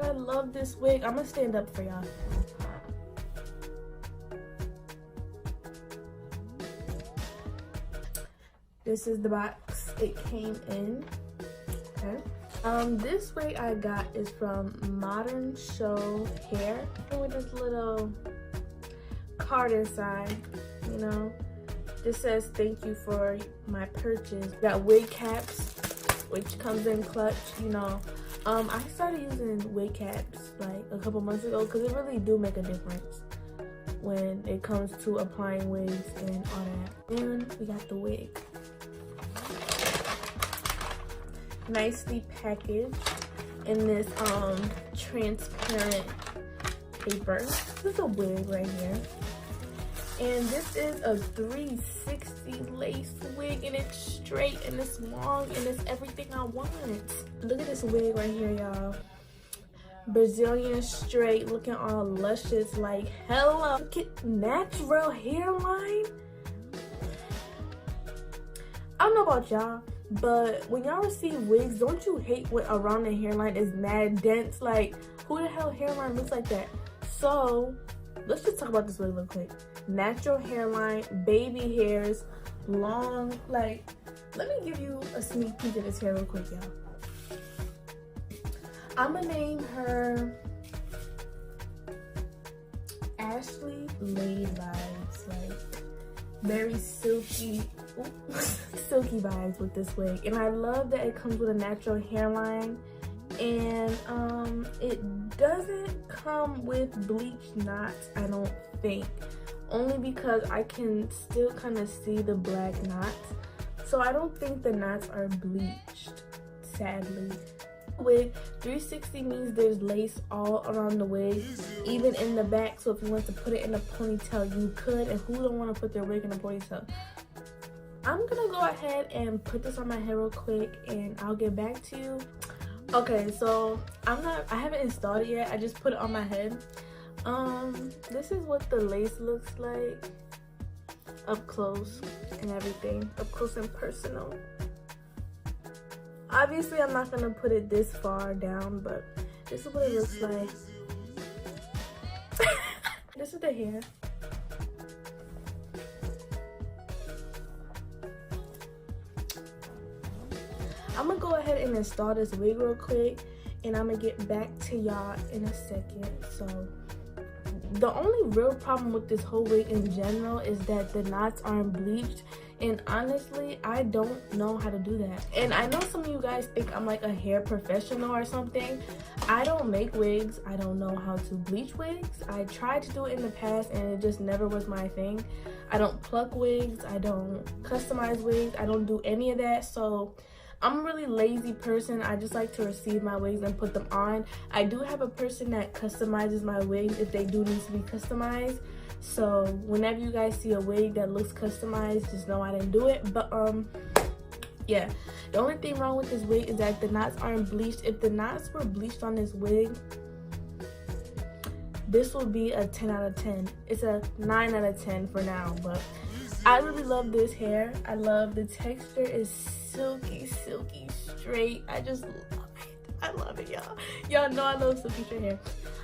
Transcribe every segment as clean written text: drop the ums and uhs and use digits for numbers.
god, I love this wig. I'm gonna stand up for y'all. This is the box it came in. Okay. This wig I got is from modernshowhair with this little card inside, you know. This says thank you for my purchase. Got wig caps, which comes in clutch, you know. I started using wig caps like a couple months ago because it really do make a difference when it comes to applying wigs and all that. And we got the wig. Nicely packaged in this transparent paper. This is a wig right here. And this is a 360 lace wig, and it's straight and it's long and it's everything I want. Look at this wig right here, y'all. Brazilian straight, looking all luscious like hello. Look at natural hairline. I don't know about y'all, but when y'all receive wigs, don't you hate when around the hairline is mad dense? Like, who the hell hairline looks like that? So let's just talk about this wig real quick. Natural hairline, baby hairs, long, like, let me give you a sneak peek of this hair real quick, y'all. I'm gonna name her Ashley Laid Vibes, like very silky, silky vibes with this wig. And I love that it comes with a natural hairline, and it doesn't come with bleached knots, I don't think. Only because I can still kind of see the black knots. So I don't think the knots are bleached, sadly. Wig 360 means there's lace all around the wig, even in the back. So if you want to put it in a ponytail, you could. And who don't want to put their wig in a ponytail? I'm gonna go ahead and put this on my hair real quick, and I'll get back to you. Okay, so I haven't installed it yet. I just put it on my head. This is what the lace looks like up close and everything, up close and personal. Obviously I'm not gonna put it this far down, but this is what it looks like. This is the hair. I'm gonna go ahead and install this wig real quick, and I'm gonna get back to y'all in a second. So the only real problem with this whole wig in general is that the knots aren't bleached, and honestly I don't know how to do that. And I know some of you guys think I'm like a hair professional or something. I don't make wigs. I don't know how to bleach wigs. I tried to do it in the past and it just never was my thing. I don't pluck wigs. I don't customize wigs. I don't do any of that. So I'm a really lazy person. I just like to receive my wigs and put them on. I do have a person that customizes my wigs if they do need to be customized. So whenever you guys see a wig that looks customized, just know I didn't do it. But yeah, the only thing wrong with this wig is that the knots aren't bleached. If the knots were bleached on this wig, this will be a 10 out of 10. It's a 9 out of 10 for now, but I really love this hair. I love the texture. Is silky straight. I just love it. I love it, y'all. Y'all know I love silky straight hair.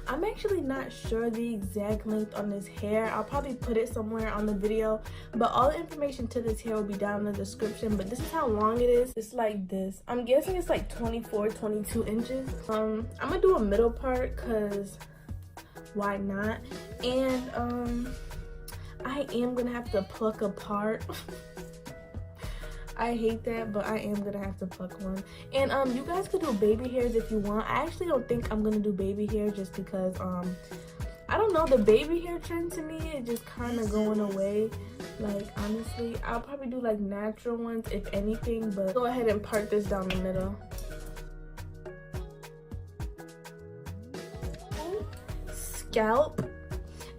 I'm actually not sure the exact length on this hair. I'll probably put it somewhere on the video, but all the information to this hair will be down in the description. But this is how long it is. It's like this. I'm guessing it's like 24, 22 inches. I'm gonna do a middle part because why not? And I am gonna have to pluck a part. I hate that, but I am gonna have to pluck one. And you guys could do baby hairs if you want. I actually don't think I'm gonna do baby hair just because I don't know, the baby hair trend to me is just kind of going away. Like, honestly, I'll probably do like natural ones if anything, but go ahead and part this down the middle. Scalp.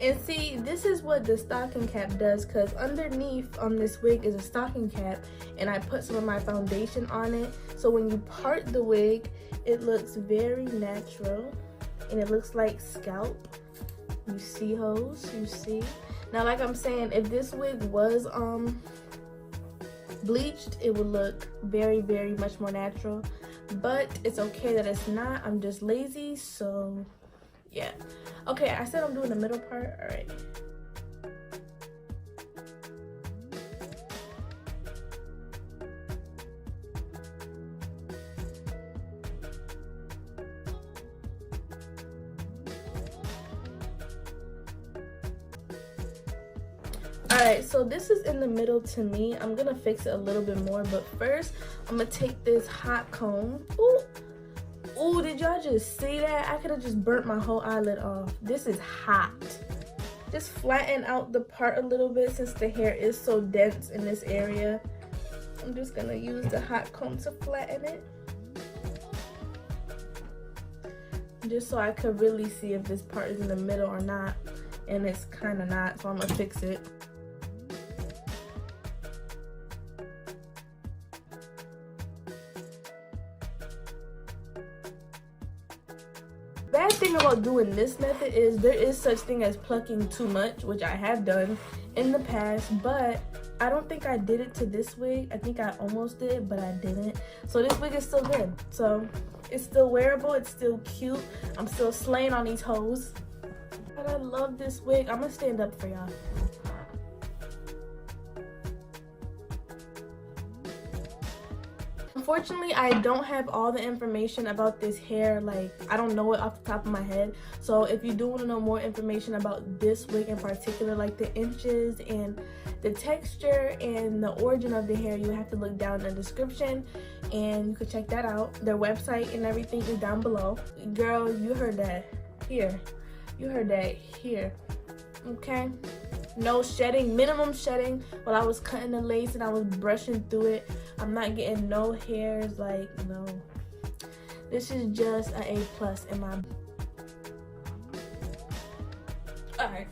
And see, this is what the stocking cap does, because underneath on this wig is a stocking cap, and I put some of my foundation on it. So when you part the wig, it looks very natural, and it looks like scalp. You see, hoes, you see. Now, like I'm saying, if this wig was bleached, it would look very, very much more natural. but it's okay that it's not. I'm just lazy, so yeah. Okay, I said I'm doing the middle part. All right. Alright, so this is in the middle to me. I'm gonna fix it a little bit more, but first I'm gonna take this hot comb. Ooh, did y'all just see that? I could have just burnt my whole eyelid off. This is hot. Just flatten out the part a little bit since the hair is so dense in this area. I'm just gonna use the hot comb to flatten it. Just so I could really see if this part is in the middle or not. And it's kind of not, so I'm gonna fix it. Bad thing about doing this method is there is such thing as plucking too much, which I have done in the past, but I don't think I did it to this wig. I think I almost did, but I didn't. So this wig is still good. So it's still wearable, it's still cute. I'm still slaying on these hoes. But I love this wig. I'm gonna stand up for y'all. Unfortunately, I don't have all the information about this hair. Like, I don't know it off the top of my head. So if you do want to know more information about this wig in particular, like the inches and the texture and the origin of the hair, you have to look down in the description and you can check that out. Their website and everything is down below. Girl, you heard that here. You heard that here. Okay? No shedding, minimum shedding while I was cutting the lace and I was brushing through it. I'm not getting no hairs, like, no. This is just an A+ in my... Alright.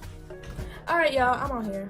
Alright, y'all, I'm out here.